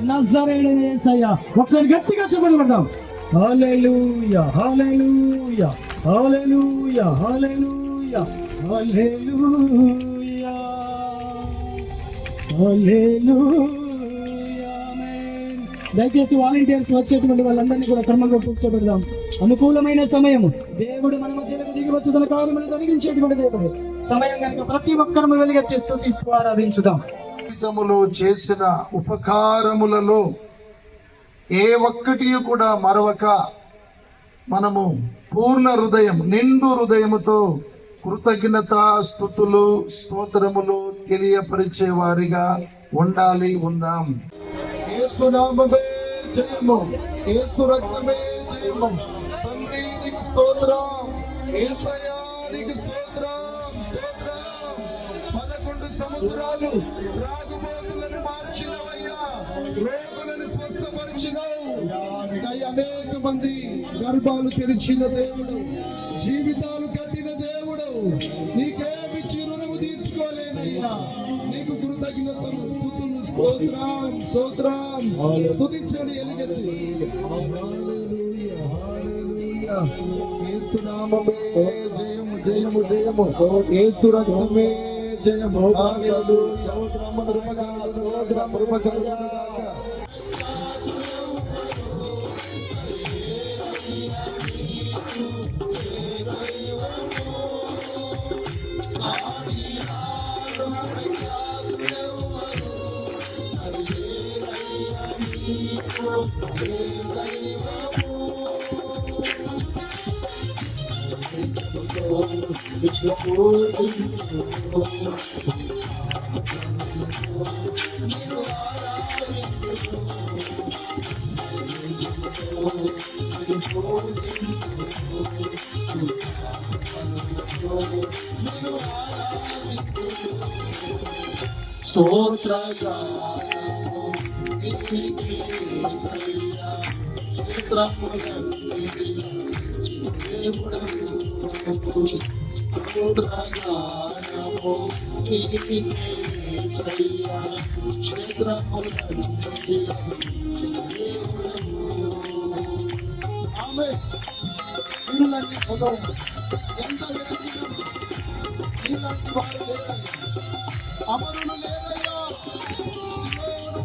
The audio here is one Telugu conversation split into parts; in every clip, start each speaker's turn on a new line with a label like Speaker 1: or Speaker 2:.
Speaker 1: నజరేయుడైన యేసయ్య. ఒకసారి గట్టిగా చెప్పబడదాం. హల్లెలూయా హల్లెలూయా హల్లెలూయా హల్లెలూయా హల్లెలూయా హల్లెలూయా. ఆమేన్. దయచేసి వాలంటీర్స్ వచ్చేటువంటి వాళ్ళందరినీ కూడా క్రమంగా కూర్చోబెడదాం. అనుకూలమైన సమయం. దేవుడు మన మధ్యలోకి దిగి వచ్చి తన కార్యములు జరిగించేటువంటి దేవుడు. సమయం కనుక ప్రతి ఒక్కరము వెలుగెత్తి స్తుతిస్తూ ఆరాధించుదాం.
Speaker 2: చేసిన ఉపకారములలో ఏ ఒక్కటి కూడా మరవక మనము పూర్ణ హృదయం నిండు హృదయముతో కృతజ్ఞత స్తుతులు స్తోత్రములు తెలియపరిచే వారిగా ఉందాం. యేసు నామమే జయము, యేసు రక్తమే జయము. తండ్రి నీకు స్తోత్రం, యేసయ్యా నీకు స్తోత్రం. 11 సంవత్సరాలు త్రాగుబోతులను మార్చినవయ్యా, రోగులను స్వస్థపరిచినావు. అనేక మంది గర్భాలు తెరిచిన దేవుడు, జీవితాలు కట్టిన దేవుడు, నీకేమిచ్చి రుణము తీర్చుకోలేనయ్యా. నీకు కృతజ్ఞతలు స్తుతులు స్తోత్రం స్తోత్రం. స్తుతించండి ఎలుగెత్తి. యేసు నామమే జయము జయము జయము, యేసు రక్తమే జయము. అమరులు లేరయ్యా,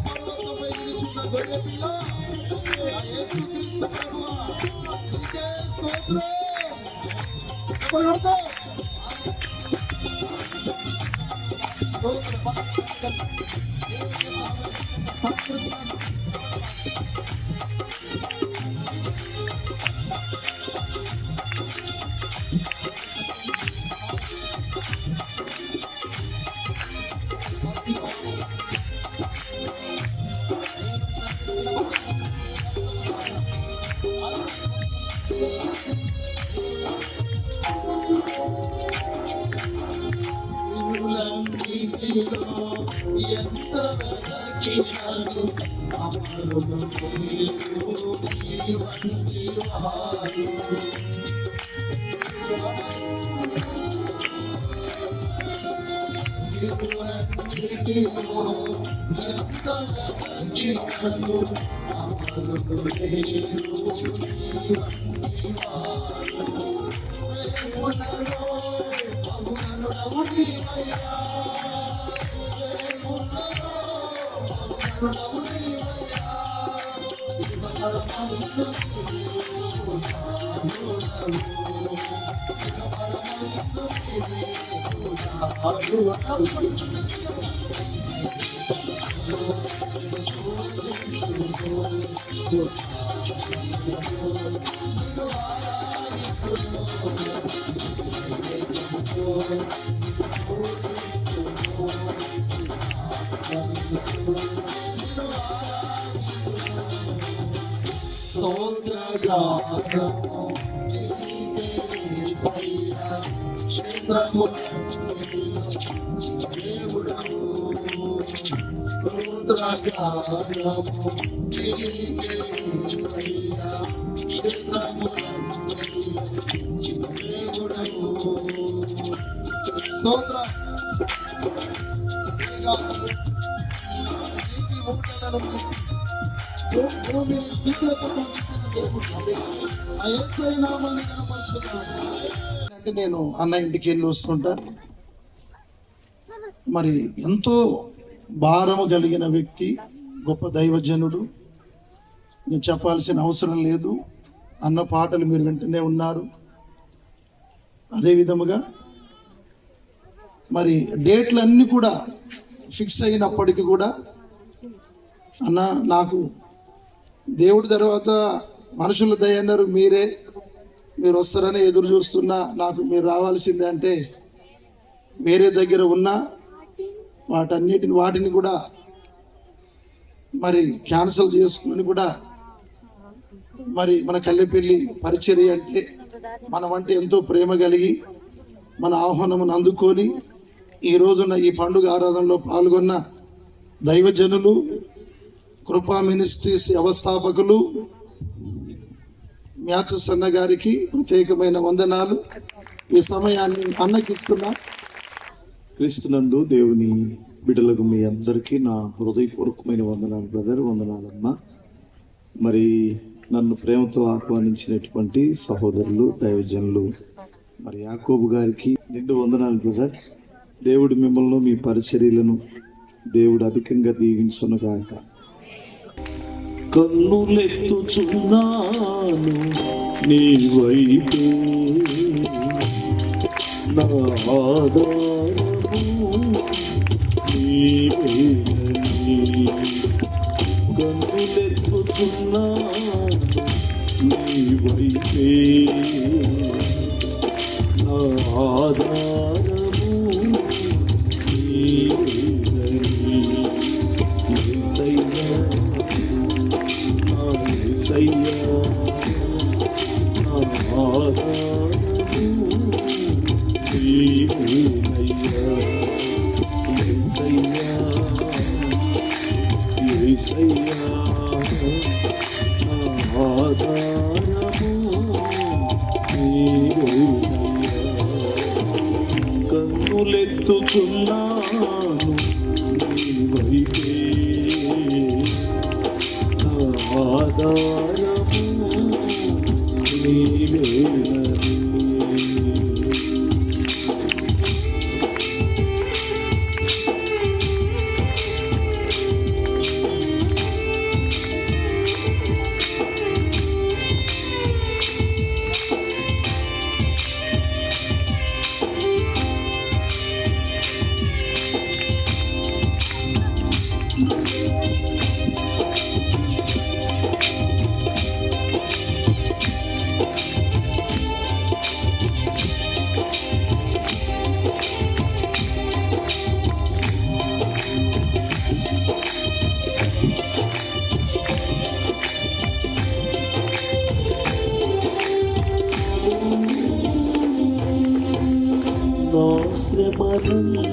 Speaker 2: పర్వతంపై నిలుచున్న గొర్రె పిల్ల యేసుక్రీస్తు ప్రభువా, నీకే స్తోత్రం. అంటే నేను అన్న ఇంటికి వెళ్ళి వస్తుంటా. మరి ఎంతో భారము కలిగిన వ్యక్తి, గొప్ప దైవజనుడు. నేను చెప్పాల్సిన అవసరం లేదు. అన్న పాటలు మీరు వింటూనే ఉన్నారు. అదే విధముగా మరి డేట్లు అన్నీ కూడా ఫిక్స్ అయినప్పటికీ కూడా అన్న నాకు దేవుడి తర్వాత మనుషుల దయ అన్నారు, మీరు వస్తారని ఎదురు చూస్తున్నా, నాకు మీరు రావాల్సిందే అంటే వేరే దగ్గర ఉన్న వాటిని కూడా మరి క్యాన్సిల్ చేసుకుని కూడా మరి మన కల్లెపల్లి పరిచర్య అంటే మనం అంటే ఎంతో ప్రేమ కలిగి మన ఆహ్వానమును అందుకొని ఈ రోజున ఈ పండుగ ఆరాధనలో పాల్గొన్న దైవజనులు, కృపా మినిస్ట్రీస్ వ్యవస్థాపకులు మ్యాథ్యూస్ అన్న గారికి ప్రత్యేకమైన వందనాలు. ఈ సమయాన్ని అన్నకిస్తున్నా.
Speaker 3: క్రీస్తునందు దేవుని బిడ్డలకు మీ అందరికీ నా హృదయపూర్వకమైన వందనాలు బ్రదర్, వందనాలమ్మా. మరి నన్ను ప్రేమతో ఆహ్వానించినటువంటి సహోదరులు, దైవజనులు మరి యాకోబు గారికి నిండు వందనాలు బ్రదర్. దేవుడు మిమ్మల్ని, మీ పరిచర్యలను దేవుడు అధికంగా దీవించునుగాక. కన్నులెత్తుచున్నాను నీ వైపే, నా ఆధారము నీవేనని. కన్నులెత్తుచున్నాను నీ వైపే, నా ఆధారము నీవేనని. యేసయ్యా, నా యేసయ్యా, నా ఆధారము నీవేనయ్యా. యేసయ్యా, యేసయ్యా, నా ఆధారము నీవేనయ్యా. కన్నులెత్తుచున్నాను నీ వైపే, నా ఆధారము నీవేనని. నా శ్రమలను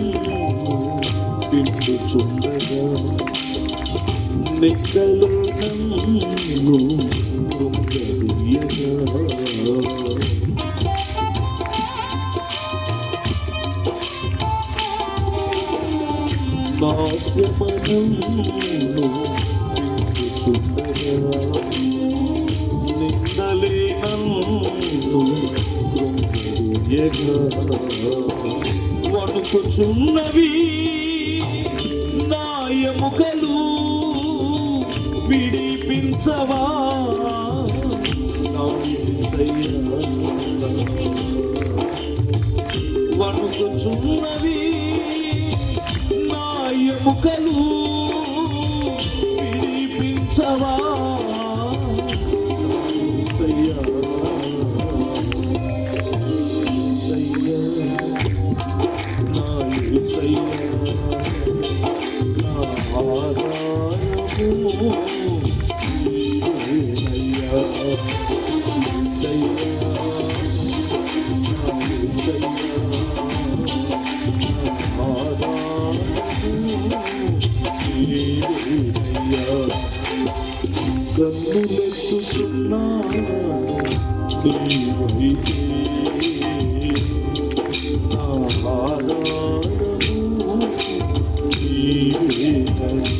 Speaker 3: పిండుచుండగా నిక్కలు నన్ను కృంగదీయగా. నా శ్రమలను పిండుచుండగా నిందలే నన్ను కృంగదీయగా. వణుకుచున్నవి నా ఎముకలు విడిపించవా నా యేసయ్యా. వణుకుచున్నవి నా ఎముకలు విడిపించవా కన్నులెత్తుచున్నాను నీవైతే నా ఆధారము నీవేనని.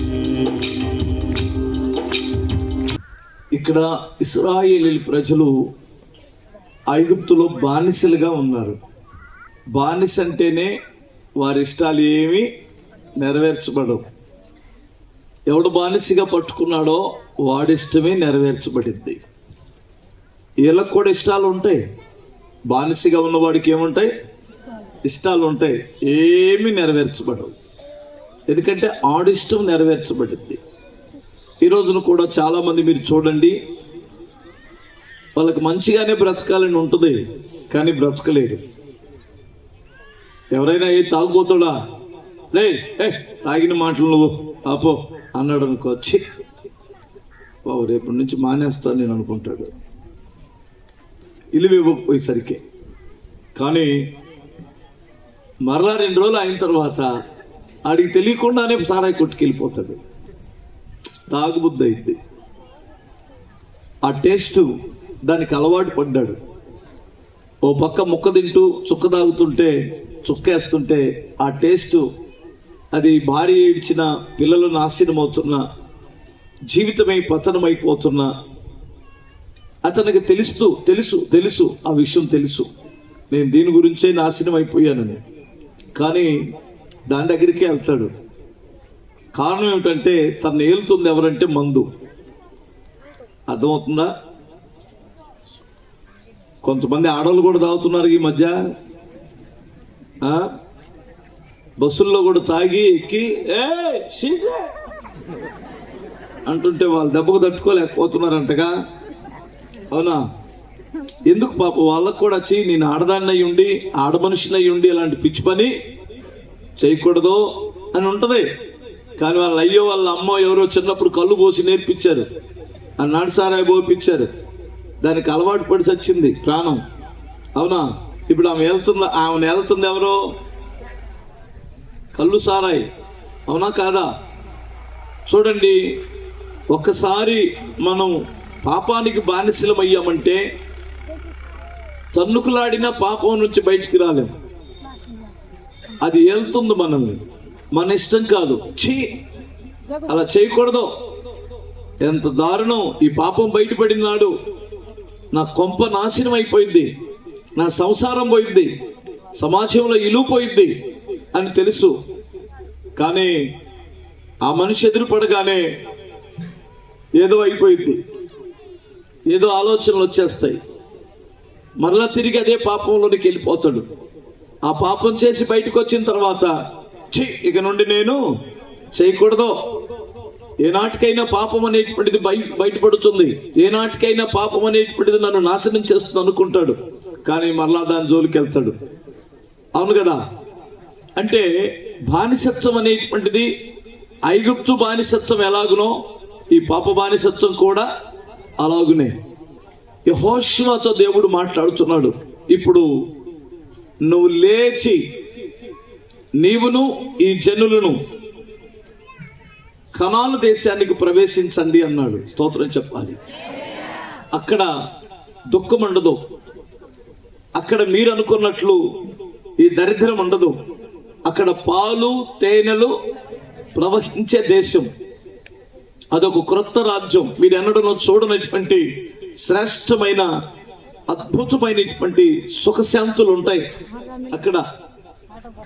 Speaker 3: ఇక్కడ ఇశ్రాయేలీయుల ప్రజలు ఐగుప్తులో బానిసలుగా ఉన్నారు. బానిస అంటేనే వారి ఇష్టాలు ఏమీ నెరవేర్చబడవు. ఎవడు బానిసగా పట్టుకున్నాడో వాడిష్టమే నెరవేర్చబడింది. వీళ్ళకు కూడా ఇష్టాలు ఉంటాయి. బానిసగా ఉన్నవాడికి ఏముంటాయి? ఇష్టాలు ఉంటాయి. ఏమీ నెరవేర్చబడవు. ఎందుకంటే ఆడిష్టం నెరవేర్చబడింది. ఈ రోజున కూడా చాలా మంది మీరు చూడండి, వాళ్ళకి మంచిగానే బ్రతకాలని ఉంటుంది, కానీ బ్రతకలేదు. ఎవరైనా ఏ తాగుబోతాడా, లే తాగిన మాటలు నువ్వు ఆపో అన్నాడు అనుకో, వచ్చి బాబు రేపటి నుంచి మానేస్తాను నేను అనుకుంటాడు, ఇల్లు ఇవ్వకపోయేసరికి. కానీ మరలా 2 రోజులు అయిన తర్వాత ఆడికి తెలియకుండానే సారాయి కొట్టుకెళ్ళిపోతాడు. తాగుబుద్ధి అయింది. ఆ టేస్ట్ దానికి అలవాటు పడ్డాడు. ఓ పక్క ముక్క తింటూ చుక్క తాగుతుంటే, చుక్కేస్తుంటే ఆ టేస్ట్, అది భార్య ఏడ్చిన, పిల్లలు నాశనం అవుతున్నా, జీవితమై పతనమైపోతున్నా అతనికి తెలుసు ఆ విషయం తెలుసు, నేను దీని గురించే నాశనం అయిపోయానని. కానీ దాని దగ్గరికే వెళ్తాడు. కారణం ఏమిటంటే తను ఏలుతుంది ఎవరంటే మందు. అర్థమవుతుందా? కొంతమంది ఆడవాళ్ళు కూడా తాగుతున్నారు ఈ మధ్య. బస్సుల్లో కూడా తాగి ఎక్కి అంటుంటే వాళ్ళు దెబ్బకు తట్టుకోలేకపోతున్నారంటగా. అవునా? ఎందుకు పాప వాళ్ళకు కూడా వచ్చి నేను ఆడదాన్ని అయి ఉండి, ఆడ మనిషిని అయి ఉండి ఇలాంటి పిచ్చి పని చేయకూడదు అని ఉంటది. కానీ వాళ్ళ అయ్యో వాళ్ళ అమ్మో ఎవరో చిన్నప్పుడు కళ్ళు పోసి నేర్పించారు, అన్నాడు సారాయి పోపించారు, దానికి అలవాటు పడి చచ్చింది ప్రాణం. అవునా? ఇప్పుడు ఆమెను వెళ్తుంది ఎవరో కళ్ళు సారాయి. అవునా కాదా? చూడండి, ఒక్కసారి మనం పాపానికి బానిసలమయ్యామంటే తన్నుకులాడిన పాపం నుంచి బయటికి రాలేము. అది వెళ్తుంది మనల్ని, మన ఇష్టం కాదు. అలా చేయకూడదు. ఎంత దారుణం! ఈ పాపం బయటపడినాడు, నా కొంప నాశనం అయిపోయింది, నా సంసారం పోయింది, సమాజంలో ఇలువ పోయింది అని తెలుసు. కానీ ఆ మనిషి ఎదురుపడగానే ఏదో అయిపోయింది, ఏదో ఆలోచనలు వచ్చేస్తాయి. మరలా తిరిగి అదే పాపంలోనికి వెళ్ళిపోతాడు. ఆ పాపం చేసి బయటకు వచ్చిన తర్వాత ఇక నుండి నేను చేయకూడదు. ఏనాటికైనా పాపం అనేటువంటిది బయటపడుతుంది, ఏనాటికైనా పాపం అనేటువంటిది నన్ను నాశనం చేస్తుంది అనుకుంటాడు. కానీ మరలా దాని జోలికి వెళ్తాడు. అవును కదా? అంటే బానిసత్వం అనేటువంటిది, ఐగుప్తు బానిసత్వం ఎలాగునో ఈ పాప బానిసత్వం కూడా అలాగునే. యెహోషువతో దేవుడు మాట్లాడుతున్నాడు, ఇప్పుడు నువ్వు లేచి నీవును ఈ జనులను కనాను దేశానికి ప్రవేశించండి అన్నాడు. స్తోత్రం చెప్పాలి. అక్కడ దుఃఖం ఉండదు, అక్కడ మీరు అనుకున్నట్లు ఈ దరిద్రం ఉండదు. అక్కడ పాలు తేనెలు ప్రవహించే దేశం. అదొక క్రొత్త రాజ్యం, మీరు ఎన్నడూ చూడనటువంటి శ్రేష్టమైన అద్భుతమైనటువంటి సుఖశాంతులు ఉంటాయి అక్కడ.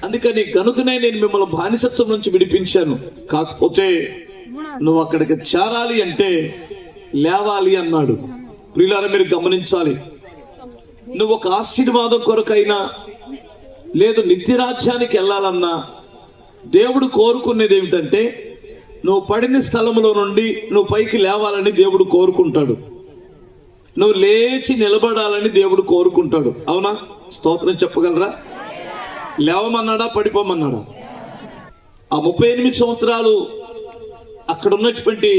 Speaker 3: అందుకని గనుకనే నేను మిమ్మల్ని బానిసత్వం నుంచి విడిపించాను. కాకపోతే నువ్వు అక్కడికి చేరాలి అంటే లేవాలి అన్నాడు. ప్రియులారా, మీరు గమనించాలి. నువ్వు ఒక ఆశీర్వాదం కొరకైనా లేదు నిత్యరాజ్యానికి వెళ్ళాలన్నా దేవుడు కోరుకునేది ఏమిటంటే నువ్వు పడిన స్థలంలో నుండి నువ్వు పైకి లేవాలని దేవుడు కోరుకుంటాడు. నువ్వు లేచి నిలబడాలని దేవుడు కోరుకుంటాడు. అవునా? స్తోత్రం చెప్పగలరా? లేవమన్నాడా, పడిపోమన్నాడా? ఆ 38 సంవత్సరాలు అక్కడ ఉన్నటువంటి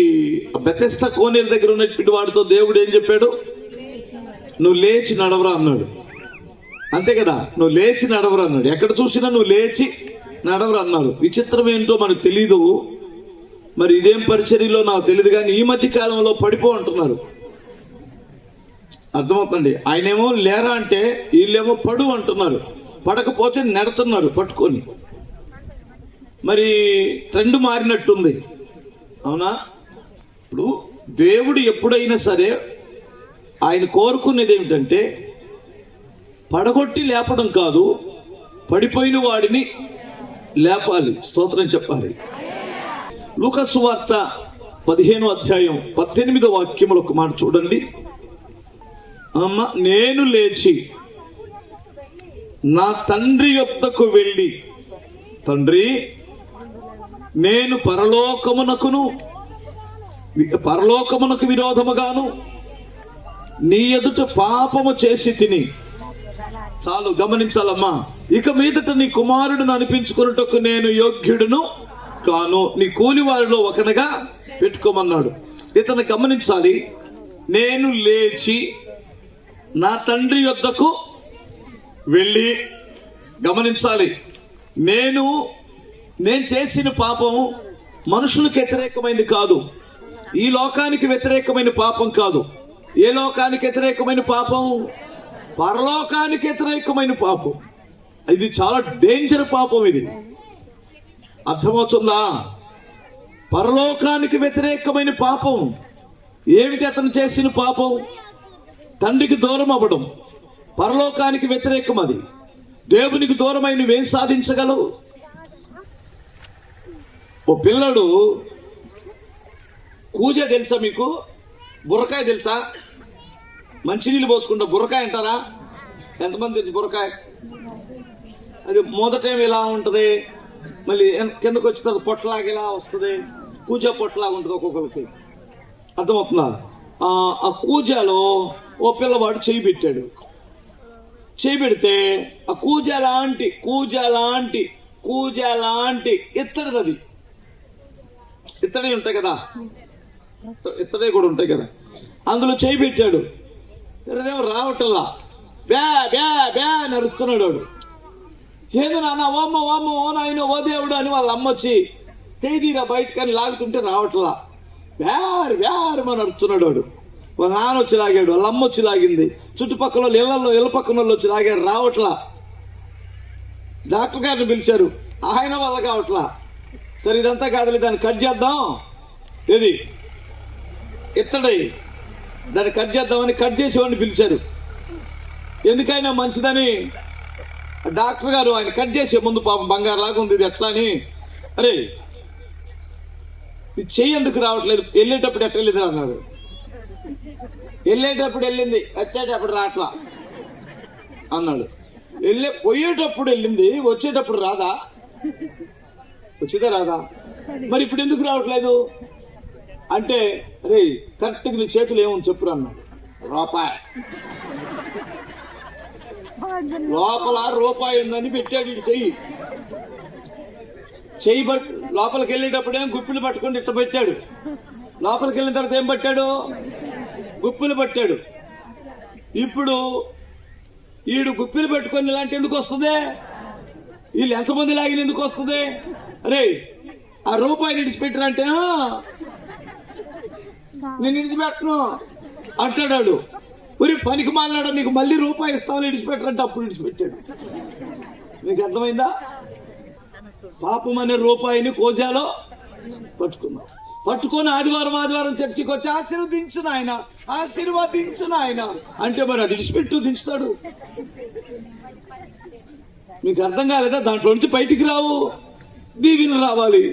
Speaker 3: బెతెస్దా కోనేరు దగ్గర ఉన్నటువంటి వాడితో దేవుడు ఏం చెప్పాడు? నువ్వు లేచి నడవరా అన్నాడు. అంతే కదా, నువ్వు లేచి నడవరా అన్నాడు. ఎక్కడ చూసినా నువ్వు లేచి నడవరా అన్నాడు. విచిత్రం ఏంటో మనకు తెలీదు, మరి ఇదేం పరిచర్యలో నాకు తెలియదు, కానీ ఈ మధ్య కాలంలో పడిపో అంటున్నారు. అర్థమవుతుంది. ఆయనేమో లేరా అంటే వీళ్ళేమో పడు అంటున్నారు. పడకపోతే నెడుతున్నారు పట్టుకొని. మరి ట్రెండ్ మారినట్టుంది. అవునా? ఇప్పుడు దేవుడు ఎప్పుడైనా సరే ఆయన కోరుకునేది ఏమిటంటే పడగొట్టి లేపడం కాదు, పడిపోయిన వాడిని లేపాలి. స్తోత్రం చెప్పాలి. లూకా సువార్త 15వ అధ్యాయం 18వ వాక్యములో ఒక మాట చూడండి. అమ్మ, నేను లేచి నా తండ్రి యొద్దకు వెళ్ళి, తండ్రి, నేను పరలోకమునకు విరోధముగాను నీ ఎదుట పాపము చేసి తిని. చాలు, గమనించాలమ్మా. ఇక మీదట నీ కుమారుడిని అనిపించుకున్నటకు నేను యోగ్యుడును కాను, నీ కూలి వారిలో ఒకనగా పెట్టుకోమన్నాడు. ఇతను గమనించాలి. నేను లేచి నా తండ్రి యొద్దకు వెళ్ళి, గమనించాలి, నేను చేసిన పాపం మనుషులకు వ్యతిరేకమైనది కాదు, ఈ లోకానికి వ్యతిరేకమైన పాపం కాదు. ఏ లోకానికి వ్యతిరేకమైన పాపం? పరలోకానికి వ్యతిరేకమైన పాపం. ఇది చాలా డేంజర్ పాపం. ఇది అర్థమవుతుందా? పరలోకానికి వ్యతిరేకమైన పాపం. ఏమిటి అతను చేసిన పాపం? తండ్రికి దూరం అవ్వడం. పరలోకానికి వ్యతిరేకం అది. దేవునికి దూరమై నువ్వేం సాధించగలవు? ఓ పిల్లడు కూజ తెలుసా మీకు? బుర్రకాయ తెలుసా? మంచినీళ్ళు పోసుకుంటా బుర్రకాయ అంటారా? ఎంతమంది తెలుసు బుర్రకాయ? అది మొదటేమి ఇలా ఉంటుంది, మళ్ళీ కిందకు వచ్చిన పొట్టలాగా ఇలా వస్తుంది. కూజ పొట్టలాగా ఉంటుంది ఒక్కొక్కరికి. అర్థమవుతుందా? ఆ కూజలో ఓ పిల్లవాడు చేయి పెట్టాడు. చేయి పెడితే ఆ కూజ లాంటి ఇత్తడిది, అది ఇత్తడి ఉంటాయి కదా, ఇత్తడి కూడా ఉంటాయి కదా, అందులో చేయి పెట్టాడు. తెరదేమో రావటల్లా, బ్యా బ్యా బ్యా నరుస్తున్నాడు వాడు. ఏదో నాన్న ఓమ్మ ఓమ్మ ఓ నాయన ఓ దేవుడు అని వాళ్ళ అమ్మ వచ్చి తేదీరా బయటకని లాగుతుంటే రావట్లా. బ్యారు బ్యారు అని అరుస్తున్నాడు వాడు. వాళ్ళ నాన్న వచ్చి లాగాడు, వాళ్ళ అమ్మ వచ్చి లాగింది, చుట్టుపక్కల ఇళ్ళ పక్కన వాళ్ళు వచ్చి లాగారు, రావట్లా. డాక్టర్ గారిని పిలిచారు, ఆయన వల్ల కావట్లా. సరే ఇదంతా కాదులే, దాన్ని కట్ చేద్దాం, ఏది ఇత్తడి, దాన్ని కట్ చేద్దామని కట్ చేసేవాడిని పిలిచారు. ఎందుకైనా మంచిదని డాక్టర్ గారు ఆయన కట్ చేసే ముందు పాపం బంగారు లాగా ఉంది ఇది ఎట్లా అని, అరే ఇది చెయ్యి ఎందుకు రావట్లేదు, వెళ్ళేటప్పుడు ఎట్లా వెళ్ళింది అన్నాడు. వెళ్ళేటప్పుడు వెళ్ళింది, వచ్చేటప్పుడు రాట్లా అన్నాడు. పోయేటప్పుడు వెళ్ళింది, వచ్చేటప్పుడు రాదా? వచ్చిందా రాదా? మరి ఇప్పుడు ఎందుకు రావట్లేదు అంటే, అరే కరెక్ట్గా నీ చేతులు ఏముంది చెప్పురా అన్నాడు. రూపాయి, లోపల రూపాయి ఉందని పెట్టాడు. ఇటు చెయ్యి లోపలికి వెళ్ళేటప్పుడు ఏం గుప్పిలు పట్టుకొని ఇట్ట పెట్టాడు. లోపలికి వెళ్ళిన తర్వాత ఏం పట్టాడు? గుప్పిలు పట్టాడు. ఇప్పుడు ఈడు గుప్పిలు పెట్టుకొని ఇలాంటి ఎందుకు వస్తుంది? వీళ్ళు ఎంతమంది లాగిన ఎందుకు వస్తుంది? అరే ఆ రూపాయిని ఇడిచిపెట్టరంటే నేను ఇడిచిపెట్టను అంటాడు. ఊరి పనికి మాలినాడు, నీకు మళ్ళీ రూపాయి ఇస్తామని ఇడిచిపెట్టరంటే అప్పుడు ఇడిచిపెట్టాడు. మీకు అర్థమైందా? పాపం అనే రూపాయిని కోజాలో పట్టుకున్నాం. పట్టుకొని ఆదివారం చర్చికి వచ్చి ఆశీర్వదించు నాయన అంటే మరి అది విడిచిపెట్టు దించుతాడు. మీకు అర్థం కాలేదా? దాంట్లో నుంచి బయటికి రావు, దీవెనలు రావాలి.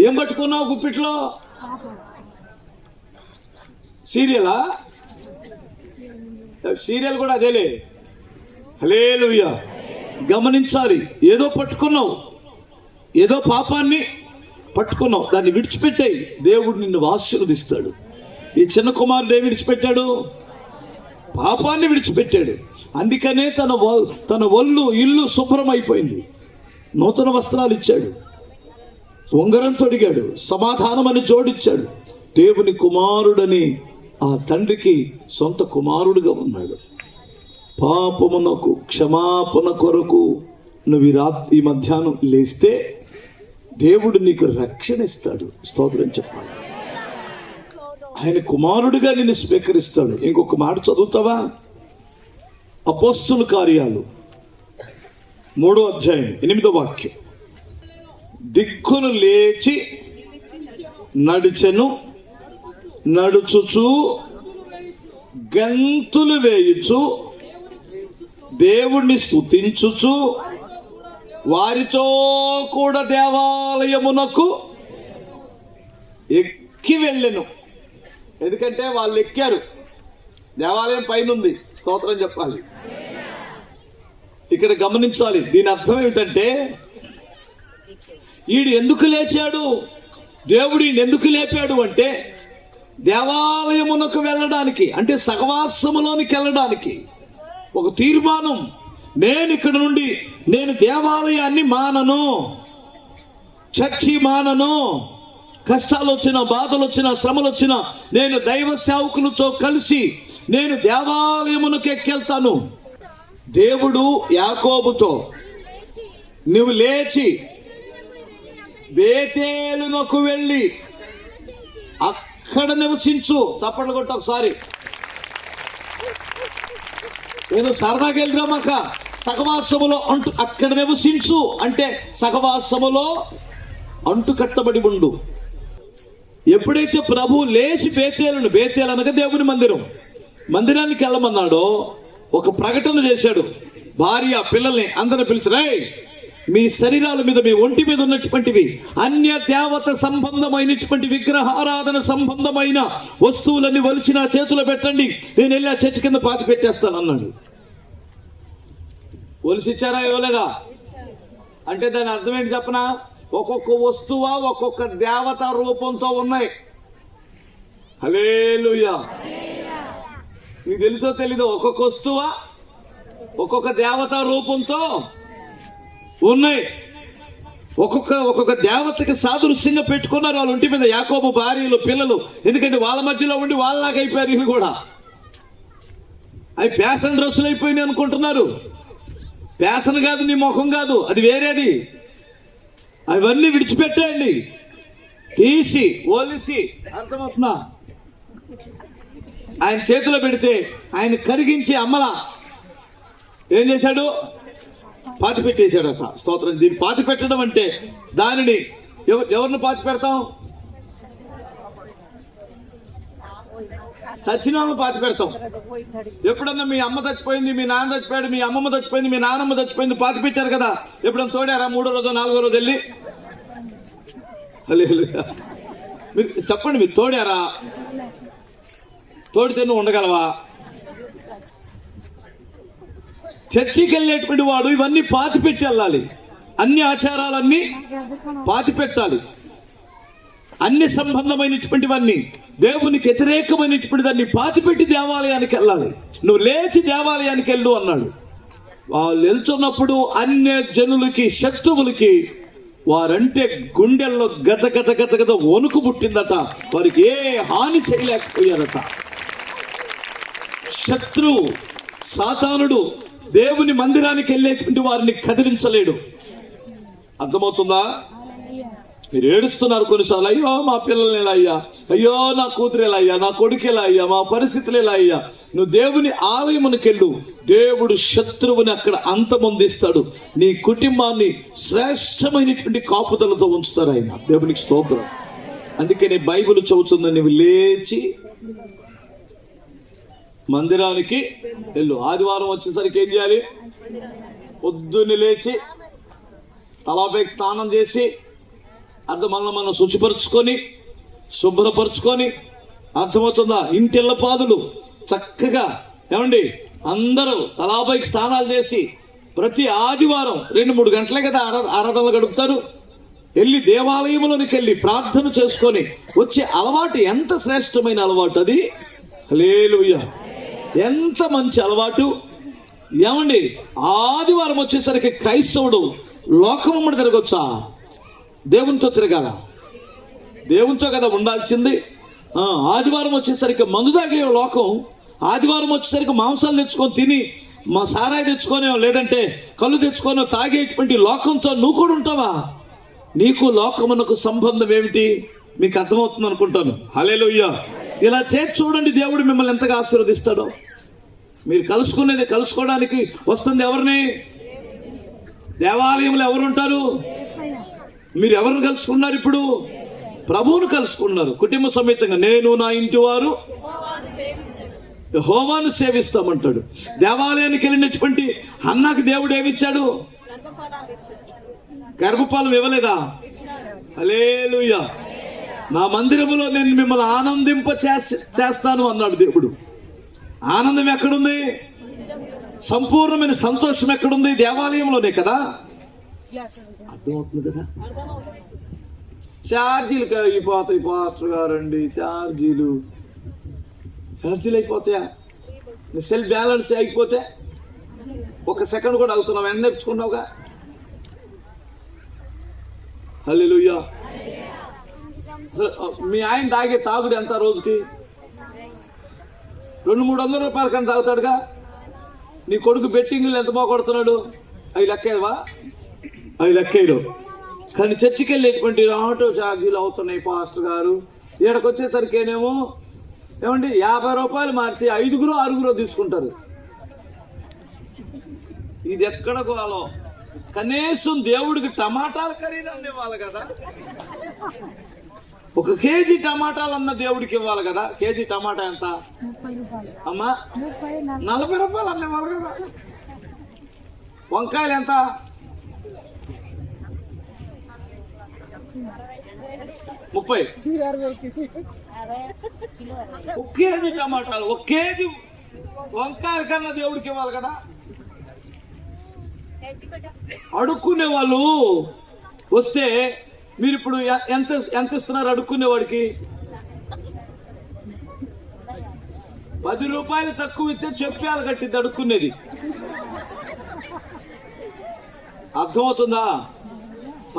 Speaker 3: ఏం పట్టుకున్నావు గుప్పిట్లో? సీరియలా? సీరియల్ కూడా అదేలే. హల్లెలూయా. గమనించాలి. ఏదో పట్టుకున్నావు, ఏదో పాపాన్ని పట్టుకున్నావు, దాన్ని విడిచిపెట్టాయి. దేవుడు నిన్ను ఆశీర్వదిస్తాడు. ఈ చిన్న కుమారుడు ఏం విడిచిపెట్టాడు? పాపాన్ని విడిచిపెట్టాడు. అందుకనే తన ఒళ్ళు ఇల్లు శుభ్రమైపోయింది. నూతన వస్త్రాలు ఇచ్చాడు, ఉంగరం తొడిగాడు, సమాధానం అని జోడిచ్చాడు. దేవుని కుమారుడని ఆ తండ్రికి సొంత కుమారుడుగా ఉన్నాడు. పాపమునకు క్షమాపణ కొరకు నువ్వు ఈ మధ్యాహ్నం లేస్తే దేవుడు నీకు రక్షణ ఇస్తాడు. స్తోత్రం చెప్పాలి. ఆయన కుమారుడిగా నిన్ను స్వీకరిస్తాడు. ఇంకొక మాట చదువుతావా? అపోస్తుల కార్యాలు 3వ అధ్యాయం 8వ వాక్యం. దిక్కును లేచి నడుచుచు గంతులు వేయుచు దేవుణ్ణి స్తుతించుచు వారితో కూడా దేవాలయమునకు ఎక్కి వెళ్ళెను. ఎందుకంటే వాళ్ళు ఎక్కారు, దేవాలయం పైన ఉంది. స్తోత్రం చెప్పాలి. ఇక్కడ గమనించాలి. దీని అర్థం ఏమిటంటే, ఈడు ఎందుకు లేచాడు, దేవుడు ఈయన ఎందుకు లేపాడు అంటే దేవాలయమునకు వెళ్ళడానికి, అంటే సహవాసములోనికి వెళ్ళడానికి ఒక తీర్మానం. నేను ఇక్కడ నుండి దేవాలయాన్ని మానను, చర్చి మానను. కష్టాలు వచ్చినా, బాధలు వచ్చినా, శ్రమలు వచ్చినా నేను దైవ సేవకులతో కలిసి నేను దేవాలయమునకు ఎక్కెళ్తాను. దేవుడు యాకోబుతో నువ్వు లేచి బేతేలునకు వెళ్ళి అక్కడ నివసించు. చప్పట్లు కొట్టు ఒకసారి. ఏదో సరదాగా వెళ్ళిరామాక. సహవాసములో అక్కడ నివసించు అంటే సహవాసములో అంటు కట్టబడి ఉండు. ఎప్పుడైతే ప్రభు లేచి బేతేలు అనగా దేవుని మందిరానికి వెళ్ళమన్నాడో ఒక ప్రకటన చేశాడు. భార్య పిల్లల్ని అందరిని పిలిచి, మీ శరీరాల మీద, మీ ఒంటి మీద ఉన్నటువంటివి అన్య దేవత సంబంధమైనటువంటి విగ్రహారాధన సంబంధమైన వస్తువులన్నీ వలిసి నా చేతిలో పెట్టండి, నేను వెళ్ళి ఆ చెట్టు కింద పాతి పెట్టేస్తాను అన్నాడు. ఒలిసిచ్చారా? ఇవ్వలేదా? అంటే దాని అర్థం ఏంటి చెప్పనా? ఒక్కొక్క వస్తువా ఒక్కొక్క దేవత రూపంతో ఉన్నాయి. హల్లెలూయా. నీకు తెలుసో తెలీదో, ఒక్కొక్క వస్తువా ఒక్కొక్క దేవత రూపంతో ఉన్నాయి. ఒక్కొక్క దేవతకి సాదృశ్యంగా పెట్టుకున్నారు వాళ్ళ ఒంటి మీద. యాకోబు భార్యలు, పిల్లలు, ఎందుకంటే వాళ్ళ మధ్యలో ఉండి వాళ్ళలాగా అయిపోయారు. వీళ్ళు కూడా అవి ఫ్యాషన్ డ్రెస్సులు అయిపోయినాయి అనుకుంటున్నారు. ఫ్యాషన్ కాదు, నీ ముఖం కాదు, అది వేరేది. అవన్నీ విడిచిపెట్టేయండి, తీసి ఒలిసి, అర్థమవుతున్నా, ఆయన చేతిలో పెడితే ఆయన కరిగించి అమ్మలా ఏం చేశాడు? పాతి పెట్టేశాడట. స్తోత్రం. దీన్ని పాతి పెట్టడం అంటే దానిని ఎవరిని పాతి పెడతాం? చచ్చిన వాళ్ళని పాతి పెడతాం. ఎప్పుడన్నా మీ అమ్మ చచ్చిపోయింది, మీ నాన్న చచ్చిపోయాడు, మీ అమ్మమ్మ చచ్చిపోయింది, మీ నాన్నమ్మ చచ్చిపోయింది, పాతి పెట్టారు కదా. ఎప్పుడన్నా తోడారా? 3వ రోజు 4వ రోజు వెళ్ళి? హల్లెలూయా. మీరు చెప్పండి, మీరు తోడారా? తోడితే నువ్వు ఉండగలవా? చర్చికి వెళ్ళేటువంటి వాడు ఇవన్నీ పాతి పెట్టి వెళ్ళాలి. అన్ని ఆచారాలన్నీ పాతి పెట్టాలి. అన్ని సంబంధమైనటువంటివన్నీ దేవునికి వ్యతిరేకమైనటువంటి దాన్ని పాతిపెట్టి దేవాలయానికి వెళ్ళాలి. నువ్వు లేచి దేవాలయానికి వెళ్ళు అన్నాడు. వాళ్ళు వెళ్తున్నప్పుడు అన్య జనులకి, శత్రువులకి వారంటే గుండెల్లో గజ గజ గజ గజ వణుకు పుట్టిందట. వారికి ఏ హాని చేయలేకపోయారట. శత్రువు సాతానుడు దేవుని మందిరానికి వెళ్ళేటువంటి వారిని కదిలించలేడు. అర్థమవుతుందా? మీరు ఏడుస్తున్నారు కొన్నిసార్లు, అయ్యో మా పిల్లలు ఎలా అయ్యా, అయ్యో నా కూతురు ఎలా అయ్యా, నా కొడుకు ఎలా అయ్యా, మా పరిస్థితులు ఎలా అయ్యా. నువ్వు దేవుని ఆలయమునకెళ్ళు, దేవుడు శత్రువుని అక్కడ అంతమొందిస్తాడు. నీ కుటుంబాన్ని శ్రేష్టమైనటువంటి కాపుదలతో ఉంచుతారు ఆయన. దేవునికి స్తోత్రం. అందుకని బైబిల్ చదువుతుంది, నువ్వు లేచి మందిరానికి వెళ్ళు. ఆదివారం వచ్చేసరికి ఏం చేయాలి? పొద్దున్నే లేచి తలాపైకి స్నానం చేసి మనం శుచిపరుచుకొని శుభ్రపరుచుకొని, అర్థమవుతుందా? ఇంటిళ్ళ పాదులు చక్కగా ఏమండి అందరూ తలాపైకి స్నానాలు చేసి ప్రతి ఆదివారం 2-3 గంటలే కదా ఆరాధనలు గడుపుతారు. వెళ్ళి దేవాలయంలోనికి వెళ్ళి ప్రార్థన చేసుకొని వచ్చే అలవాటు ఎంత శ్రేష్టమైన అలవాటు అది. హల్లెలూయా, ఎంత మంచి అలవాటు. ఏమండి ఆదివారం వచ్చేసరికి క్రైస్తవుడు లోకముమ్మడి తిరగొచ్చా? దేవునితో తిరగాల, దేవునితో కదా ఉండాల్సింది. ఆదివారం వచ్చేసరికి మందు తాగే లోకం, ఆదివారం వచ్చేసరికి మాంసాలు తెచ్చుకొని తిని మా సారాయి తెచ్చుకొని లేదంటే కళ్ళు తెచ్చుకొని తాగేటువంటి లోకంతో నువ్వు కూడా ఉంటావా? నీకు లోకమునకు సంబంధం ఏమిటి? మీకు అర్థమవుతుంది అనుకుంటాను. హల్లెలూయా. ఇలా చేసి చూడండి, దేవుడు మిమ్మల్ని ఎంతగా ఆశీర్వదిస్తాడో. మీరు కలుసుకోవడానికి వస్తుంది ఎవరిని? దేవాలయంలో ఎవరు ఉంటారు? మీరు ఎవరిని కలుసుకున్నారు? ఇప్పుడు ప్రభువును కలుసుకున్నారు కుటుంబ సమేతంగా. నేను నా ఇంటి వారు యెహోవాను సేవిస్తామంటాడు. దేవాలయానికి వెళ్ళినటువంటి హన్నాకి దేవుడు ఏమిచ్చాడు? గర్భఫలం ఇవ్వలేదా? హల్లెలూయా. నా మందిరములో నేను మిమ్మల్ని ఆనందింప చేస్తాను అన్నాడు దేవుడు. ఆనందం ఎక్కడుంది? సంపూర్ణమైన సంతోషం ఎక్కడుంది? దేవాలయంలోనే కదా. అర్థమవుతుంది కదా. ఛార్జీలు అయిపోతాయి పాస్టర్ గారండి, ఛార్జీలు అయిపోతాయా? సెల్ బ్యాలెన్స్ అయిపోతే 1 సెకండ్ కూడా అవుతున్నావు, వెంటనే నేర్చుకున్నావుగా. హల్లెలూయా. మీ ఆయన తాగే తాగుడు ఎంత రోజుకి? 200-300 రూపాయల కన్నా తాగుతాడుగా. నీ కొడుకు బెట్టింగ్లు ఎంత బాగుపడుతున్నాడు? అవి లెక్కేవా? అవి లెక్కేరు. కానీ చర్చికి వెళ్ళేటువంటి ఆటో ఛార్జీలు అవుతున్నాయి పాస్టర్ గారు. ఇక్కడికి వచ్చేసరికి ఏమో ఏమండి 50 రూపాయలు మార్చి 5-6 తీసుకుంటారు. ఇది ఎక్కడ కోలో? కనీసం దేవుడికి టమాటాలు ఖరీదన్న ఇవ్వాలి కదా. 1 కేజీ టమాటాలు అన్న దేవుడికి ఇవ్వాలి కదా. కేజీ టమాటా ఎంత అమ్మా? 40 రూపాయలు అన్న ఇవ్వాలి కదా. వంకాయలు ఎంత? 30. 1 కేజీ టమాటాలు, 1 కేజీ వంకాయల కన్నా దేవుడికి ఇవ్వాలి కదా. అడుక్కునే వాళ్ళు వస్తే మీరు ఇప్పుడు ఎంత ఇస్తున్నారు అడుక్కునేవాడికి? 10 రూపాయలు తక్కువ ఇస్తే చెప్పాలి కట్టిద్ది అడుక్కునేది. అర్థమవుతుందా?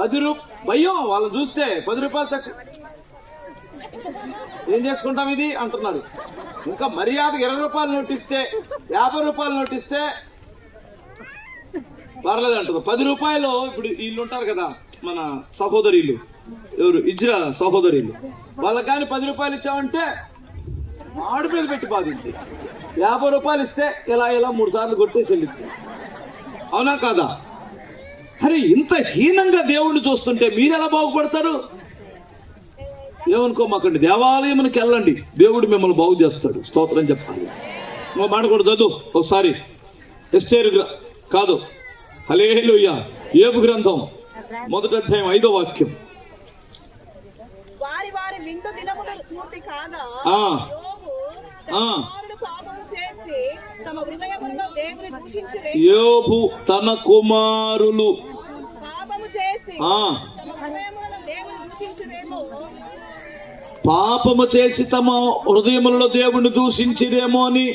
Speaker 3: 10 రూపాయలు భయ్యం వాళ్ళని చూస్తే 10 రూపాయలు తక్కువ ఏం చేసుకుంటాం ఇది అంటున్నారు. ఇంకా మర్యాద 20 రూపాయలు నోటిస్తే 50 రూపాయలు నోటిస్తే పర్లేదు అంటారు. 10 రూపాయలు ఇప్పుడు వీళ్ళు ఉంటారు కదా మన సహోదరులు, ఎవరు ఇజ్రా సహోదరులు, వాళ్ళకి కానీ 10 రూపాయలు ఇచ్చామంటే ఆడు మీద పెట్టి బాధింది. 50 రూపాయలు ఇస్తే ఇలా 3 సార్లు కొట్టేసి వెళ్ళింది. అవునా కాదా? అరే ఇంత హీనంగా దేవుణ్ణి చూస్తుంటే మీరు ఎలా బాగుపడతారు? ఏమనుకోమాకండి, దేవాలయమునికి వెళ్ళండి, దేవుడు మిమ్మల్ని బాగు చేస్తాడు. స్తోత్రం చెప్పాలి. మాట కూడా చదువు ఒకసారి. ఎస్తేరు కాదు, హల్లెలూయా. యోబు గ్రంథం 1వ అధ్యాయం 5వ వాక్యం.
Speaker 4: వారి విందు దినములు పూర్తి కాగా
Speaker 3: యోబు తన కుమారులు పాపము చేసి తమ హృదయములలో దేవుని దూషించిరేమో అని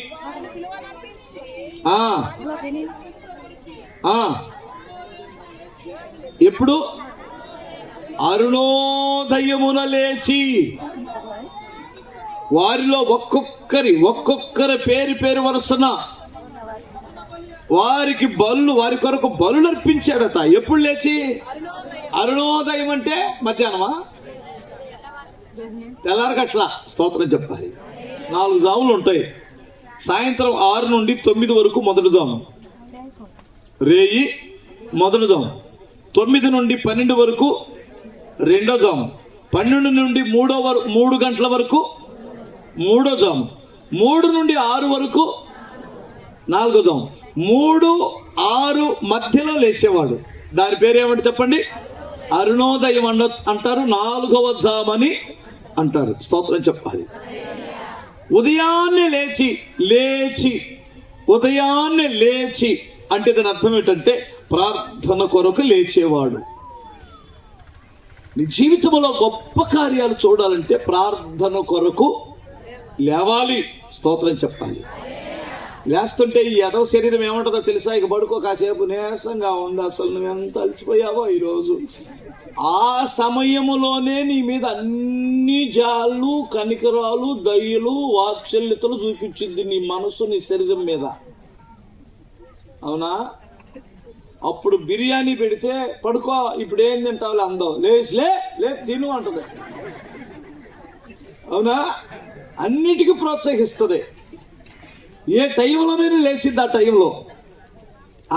Speaker 3: ఎప్పుడు అరుణోదయమున లేచి వారిలో ఒక్కొక్కరి పేరు వరుసన వారి కొరకు బలులు అర్పించాడట. ఎప్పుడు లేచి? అరుణోదయం అంటే మధ్యాహ్నమా? తెల్లారగట్ల. స్తోత్రం చెప్పాలి. 4 జాములు ఉంటాయి. సాయంత్రం 6 నుండి 9 వరకు మొదటి జాము, రేయి మొదటి జాము. 9 నుండి 12 వరకు రెండో జాము, 12 నుండి 3 గంటల వరకు 3వ జాము, 3 నుండి 6 వరకు 4వ జాము, 3, 6 మధ్యలో లేచేవాడు. దాని పేరు ఏమంటే చెప్పండి? అరుణోదయం అంటారు, 4వ జామని అంటారు. స్తోత్రం చెప్పాలి. ఉదయాన్నే లేచి అంటే దాని అర్థం ఏంటంటే ప్రార్థన కొరకు లేచేవాడు. నీ జీవితంలో గొప్ప కార్యాలు చూడాలంటే ప్రార్థన కొరకు లేవాలి. స్తోత్రం చెప్పాలి. లేస్తుంటే ఈ ఎదవ శరీరం ఏమంటుందో తెలుసా? ఇక పడుకో, కాసేపు నీరసంగా ఉంది, అసలు నువ్వు ఎంత అలసిపోయావో ఈరోజు. ఆ సమయములోనే నీ మీద అన్ని జాళ్ళు, కనికరాలు, దయ్యులు, వాత్సల్యతలు చూపించింది నీ మనసు, నీ శరీరం మీద. అవునా? అప్పుడు బిర్యానీ పెడితే పడుకో, ఇప్పుడు ఏం తింటావు అందం, లే తిను అంటది. అవునా? అన్నిటికీ ప్రోత్సహిస్తుంది. ఏ టైంలోనైనా లేచింది.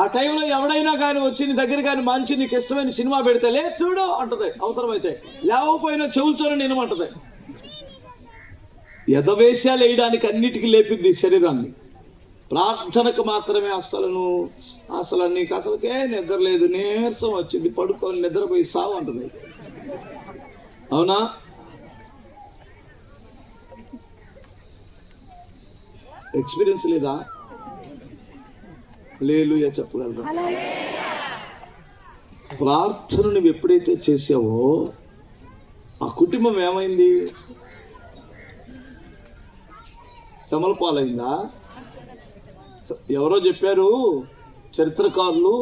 Speaker 3: ఆ టైంలో ఎవడైనా కానీ వచ్చి నీ దగ్గర కానీ మంచి నీకు ఇష్టమైన సినిమా పెడితే లే చూడు అంటది. అవసరమైతే లేవకపోయినా చెవులతోనే నేనమంటది. ఎదవేశాలు వేయడానికి అన్నిటికీ లేపింది శరీరాన్ని. ప్రార్థనకు మాత్రమే అసలు నీకు అసలుకే నిద్ర లేదు, నీరసం వచ్చింది, పడుకొని నిద్రపోయి సావు అంటది. అవునా? ఎక్స్పీరియన్స్ లేదా? హల్లెలూయా చెప్పగలరా? ప్రార్థన నువ్వు ఎప్పుడైతే చేసావో ఆ కుటుంబం ఏమైంది? శ్రమల పాలైందా? ఎవరో చెప్పారు చరిత్రకారులు,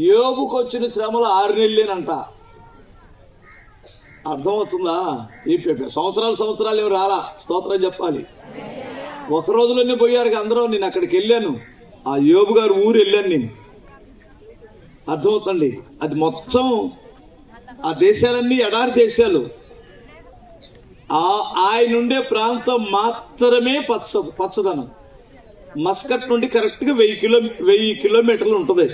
Speaker 3: యోబుకు వచ్చిన శ్రమలు 6 నెలలేనంట. అర్థమవుతుందా? ఈ సంవత్సరాలు ఏమి రాలా. స్తోత్రం చెప్పాలి. ఒక రోజులోనే పోయారు అందరూ. నేను అక్కడికి వెళ్ళాను, ఆ యోబు గారు ఊరు వెళ్ళాను నేను. అర్థమవుతుంది. అది మొత్తం ఆ దేశాలన్నీ ఎడారి దేశాలు. ఆయన ఉండే ప్రాంతం మాత్రమే పచ్చదనం. మస్కట్ నుండి కరెక్ట్గా 1000 కిలోమీటర్లు ఉంటుంది.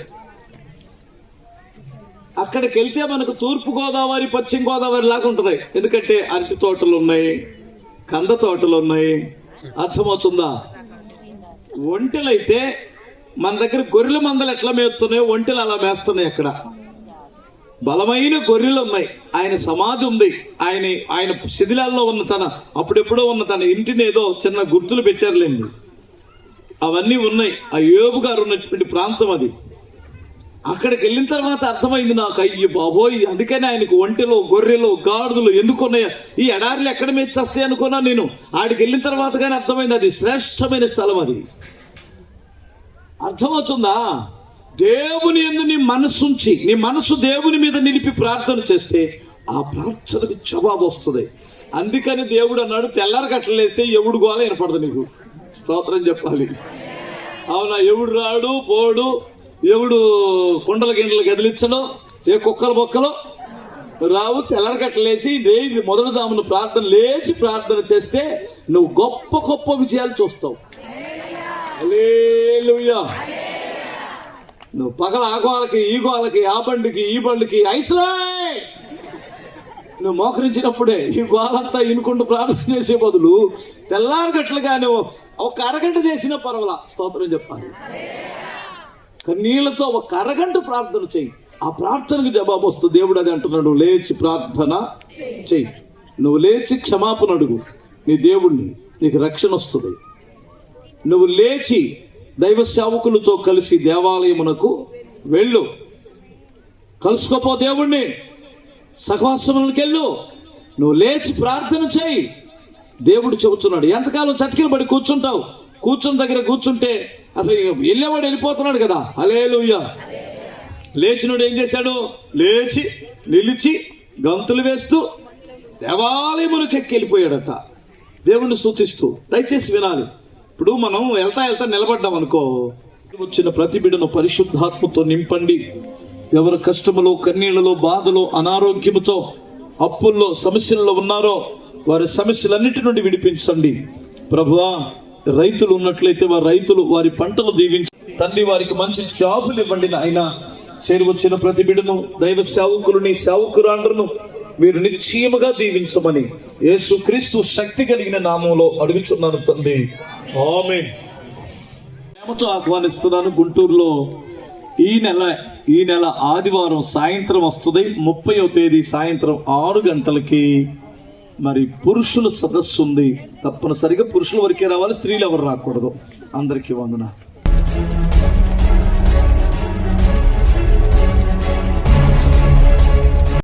Speaker 3: అక్కడికి వెళ్తే మనకు తూర్పు గోదావరి, పశ్చిమ గోదావరి లాగా ఉంటుంది. ఎందుకంటే అరటి తోటలు ఉన్నాయి, కంద తోటలు ఉన్నాయి. అర్థమవుతుందా? ఒంటెలైతే మన దగ్గర గొర్రెల మందలు ఎట్లా మేస్తున్నాయో ఒంటెలు అలా మేస్తున్నాయి. అక్కడ బలమైన గొర్రెలు ఉన్నాయి. ఆయన సమాధి ఉంది. ఆయన శిథిలాల్లో ఉన్న అప్పుడెప్పుడో ఉన్న తన ఇంటిని ఏదో చిన్న గుర్తులు పెట్టారులేండి. అవన్నీ ఉన్నాయి. ఆ యోబు గారు ఉన్నటువంటి ప్రాంతం అది. అక్కడికి వెళ్ళిన తర్వాత అర్థమైంది నాకు, అయ్యి బాబోయ్, అందుకని ఆయనకు ఒంటెలు, గొర్రెలు, గాడిదలు ఎందుకున్నాయో, ఈ ఎడారిలు ఎక్కడ మెచ్చేస్తాయి అనుకున్నా నేను. ఆడికి వెళ్ళిన తర్వాత కానీ అర్థమైంది అది శ్రేష్టమైన స్థలం. అది అర్థమవుతుందా? దేవుని యందు నీ మనసుంచి, నీ మనసు దేవుని మీద నిలిపి ప్రార్థన చేస్తే ఆ ప్రార్థనకు జవాబు వస్తుంది. అందుకని దేవుడు అన్నాడు, తెల్లారి కట్టలేస్తే ఎవడు గోల వినపడదు నీకు. స్తోత్రం చెప్పాలి. అవునా? ఎవడు రాడు పోడు, ఎవడు కుండల గిండలు గదిలించడం, ఏ కుక్కల బొక్కలు రావు. తెల్లరగట్టలేసి మొదటి జామున లేచి ప్రార్థన చేస్తే నువ్వు గొప్ప గొప్ప విజయాలు చూస్తావు. హల్లెలూయా. నువ్వు పగల ఆ గోలకి, ఈ గోలకి, ఆ బండికి, ఈ బండికి ఐస్లే నువ్వు మోకరించినప్పుడే ఈ గోలంతా ఇనుకుంటూ ప్రార్థన చేసే బదులు తెల్లారగట్లుగా నువ్వు ఒక అరగంట చేసినా పర్వాలా. స్తోత్రం చెప్పాలి. కన్నీళ్లతో ఒక అరగంట ప్రార్థన చెయ్యి. ఆ ప్రార్థనకు జవాబు వస్తుంది. దేవుడు అది అంటున్నాడు, లేచి ప్రార్థన చెయ్యి. నువ్వు లేచి క్షమాపణ అడుగు నీ దేవుణ్ణి, నీకు రక్షణ వస్తుంది. నువ్వు లేచి దైవ సేవకులతో కలిసి దేవాలయమునకు వెళ్ళు, కలుసుకోపో దేవుణ్ణి, సహవాసములకు వెళ్ళు. నువ్వు లేచి ప్రార్థన చేయి. దేవుడు చెబుతున్నాడు. ఎంతకాలం చతికిలు పడి కూర్చుంటావు? కూర్చున్న దగ్గర కూర్చుంటే అసలు వెళ్ళేవాడు వెళ్ళిపోతున్నాడు కదా. హల్లెలూయా. లేచినోడు ఏం చేశాడు? లేచి నిలిచి గంతులు వేస్తూ దేవాలయమునకు ఎక్కి వెళ్ళిపోయాడట, దేవుణ్ణి స్తుతిస్తూ. దయచేసి వినాలి. ఇప్పుడు మనం వెళ్తా నిలబడ్డాం అనుకో, వచ్చిన ప్రతి బిడ్డను పరిశుద్ధాత్మతో నింపండి. ఎవరు కష్టములో, కన్నీళ్లలో, బాధలో, అనారోగ్యముతో, అప్పుల్లో, సమస్యల్లో ఉన్నారో వారి సమస్యలన్నిటి నుండి విడిపించండి. ప్రభువా, రైతులు ఉన్నట్లయితే వారి పంటలు దీవించి తండ్రి, వారికి మంచి జాబులు ఇవ్వండి. ఆయన చేరువచ్చిన ప్రతి బిడ్డను, దైవ సేవకులని, సేవకురాండ్రను మీరు నిశ్చయముగా దీవించమని యేసుక్రీస్తు శక్తి కలిగిన నామంలో అడుగుచున్నాను తండ్రి, ఆమేన్. ప్రేమతో ఆహ్వానిస్తున్నాను. గుంటూరులో ఈ నెల ఆదివారం సాయంత్రం వస్తుంది. 30వ తేదీ సాయంత్రం 6 గంటలకి మరి పురుషుల సదస్సు ఉంది. తప్పనిసరిగా పురుషుల వరకే రావాలి, స్త్రీలు ఎవరు రాకూడదు. అందరికీ వందనాలు.